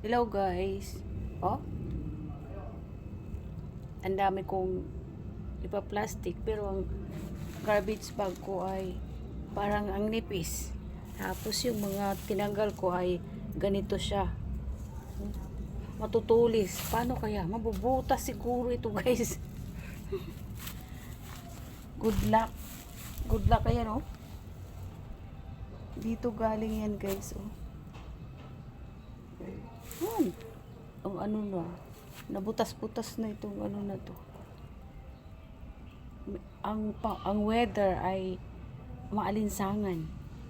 Hello guys. Oh, ang dami kong ipa-plastic pero ang garbage bag ko ay parang ang nipis. Tapos yung mga tinanggal ko ay ganito siya. Matutulis. Paano kaya? Mabubutas siguro ito guys. Good luck. Good luck kaya no? Dito galing yan guys. Oh. Yan. Ang ano na. Nabutas-butas na itong ano na to. Ang weather ay maalinsangan.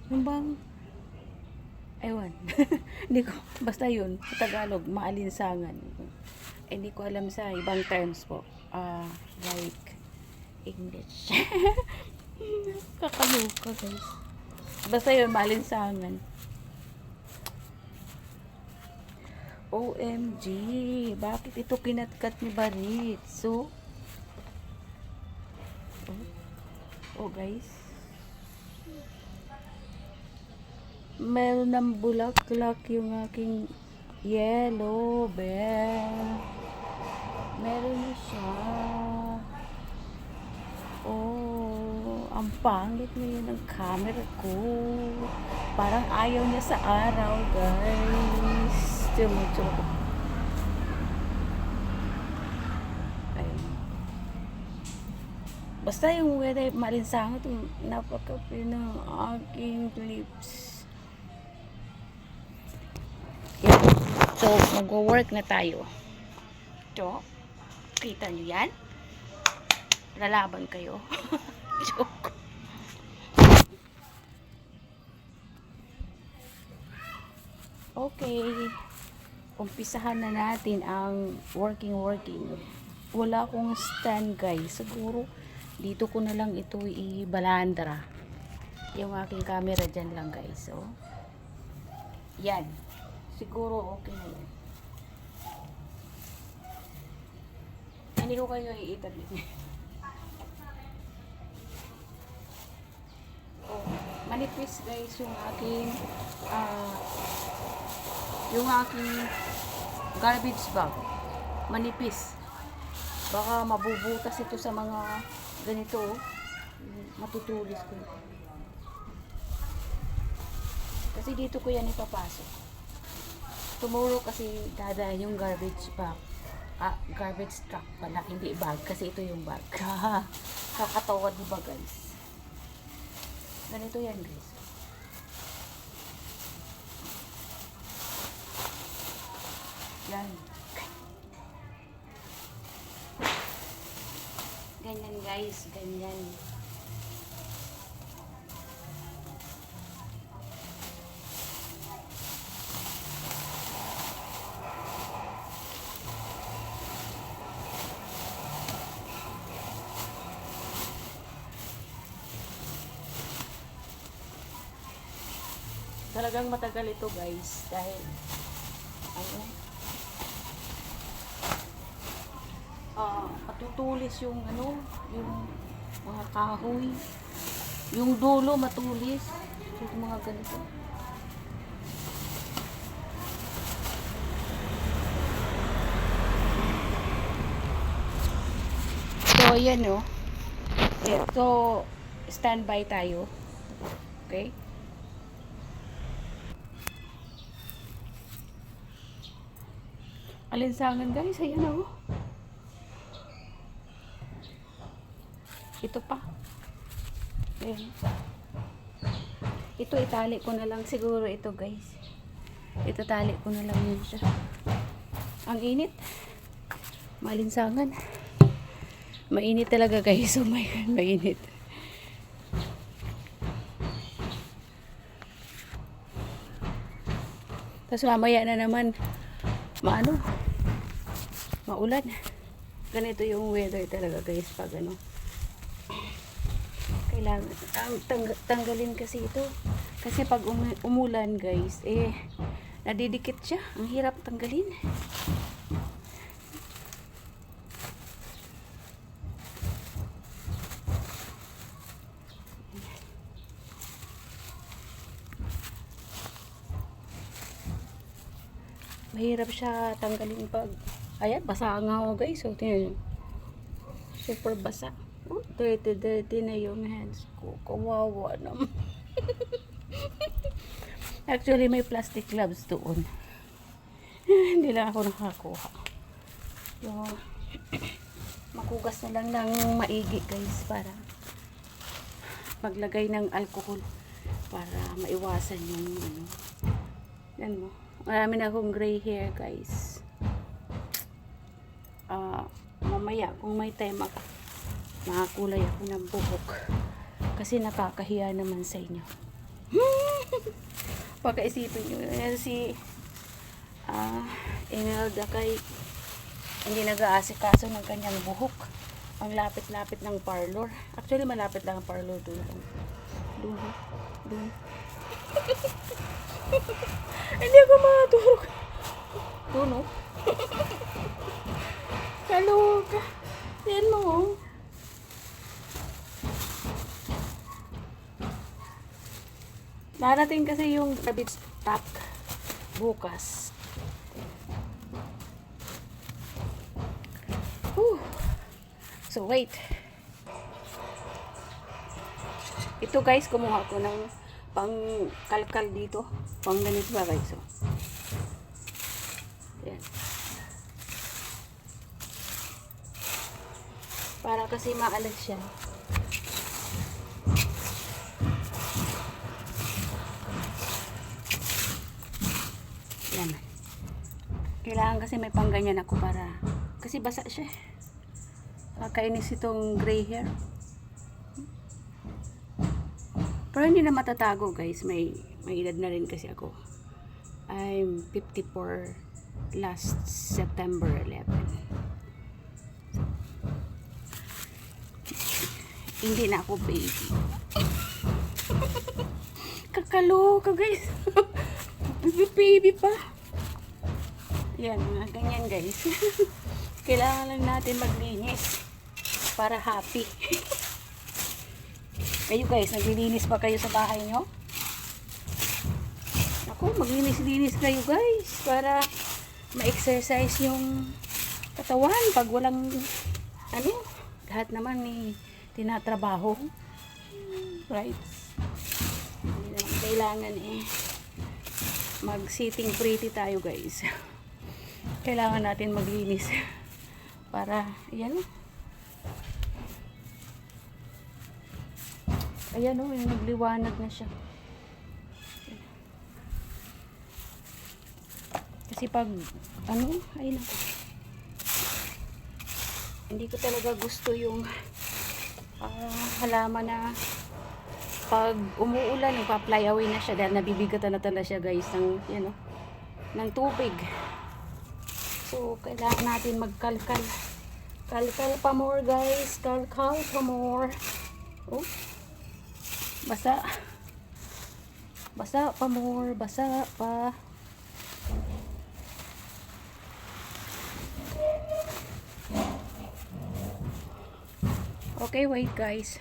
Yung bang ewan. Hindi ko basta yun sa Tagalog maalinsangan. Hindi ko alam sa ibang terms po. Like English. Kakaloka guys. Basta yun maalinsangan. OMG, bakit ito kinatkat ni Barit? So, oh guys, meron ng bulaklak yung aking yellow bear. Meron na siya. Oh, ang pangit ngayon ng camera ko. Parang ayaw niya sa araw, guys. Tumutok. Basta yung weather malinsangan ito, napaka-pin ng aking lips. Yan. So, mag-work na tayo. Ito, kita nyo yan? Lalaban kayo. Joke. Okay. Umpisahan na natin ang working. Wala akong stand guys. Siguro dito ko na lang ito i-balandra. Yung aking camera dyan lang guys. So, yan. Siguro okay na yan. Hindi ko kayo iitabi. Oh, manipis guys yung aking garbage bag. Manipis. Baka mabubutas ito sa mga ganito. Matutulis ko. Kasi dito ko yan ipapasok. Tomorrow kasi dadaan yung garbage bag. Garbage truck pala. Hindi bag. Kasi ito yung bag. Kakatawa diba guys? Ganito yan guys. Yan. Ganyan guys, ganyan. Talagang matagal ito guys dahil matutulis yung yung mga kahoy, yung dulo matulis, yung mga ganito. So yan so standby tayo. Okay? Alinsangan guys, ayan ito pa. Ayan. Ito itali ko na lang siguro ito guys. Ito tali ko na lang yun siya. Ang init. Malinsangan. Mainit talaga guys. Oh my God, mainit. Tapos mamaya na naman maulan. Ganito yung weather talaga guys pag kailangan tanggalin kasi ito kasi pag umulan guys nadidikit siya, ang hirap tanggalin. mahirap siya tanggalin pag, ayan, basa nga ako guys. So, tingnan nyo. Super basa. Oh, dirty na yung hands ko. Kawawa naman. Actually, may plastic gloves doon. Hindi lang ako nakakuha. So, makugas na lang ng maigi guys para maglagay ng alcohol para maiwasan yung ano. Yan mo. Marami na akong gray hair guys. Mamaya kung may time makakulay ako ng buhok kasi nakakahiya naman sa inyo. Pagkaisipin nyo si Imelda kay hindi nag-aasikaso ng kanyang buhok. Ang lapit-lapit ng parlor. Actually malapit lang ang parlor doon. Doon. Hindi ako matulog. Doon oh. Kaloka. Yan mo oh. Darating kasi yung garbage truck bukas. So wait. Ito guys, kumuha ko ng pang kalkal dito. Pang ganito ba guys? So, yan. Para kasi maalas siya. Yan. Kailangan kasi may pangganyan ako para kasi basa siya. Kakainis itong gray hair. Pero hindi na matatago guys. May edad na rin kasi ako. I'm 54 last September 11. Hindi na ako baby. Kakaloka guys. Baby pa. Yan, mga ganyan guys. Kailangan lang natin maglinis para happy. Kayo guys, naglilinis pa kayo sa bahay nyo? Ako, maglinis-linis kayo guys para ma-exercise yung katawan pag walang ano, lahat naman may tinatrabaho. Right? Hindi naman kailangan mag-sitting pretty tayo guys. Kailangan natin maglinis para ayan o, yung nagliwanag na siya. Kasi pag ano, ayun ako, hindi ko talaga gusto yung halaman na pag umuulan nagpa-fly away na siya dahil nabibigatan na talaga siya guys ng ng tubig. So kailangan natin magkalkal pa more guys, kalkal pa more. Oh, basa pa more, basa pa. Okay, wait guys.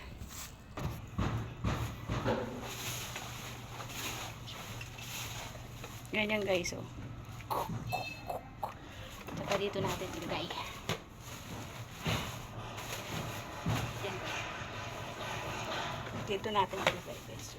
Ganyan guys, oh. Saka dito natin ilagay. Yan. Dito natin ilagay guys.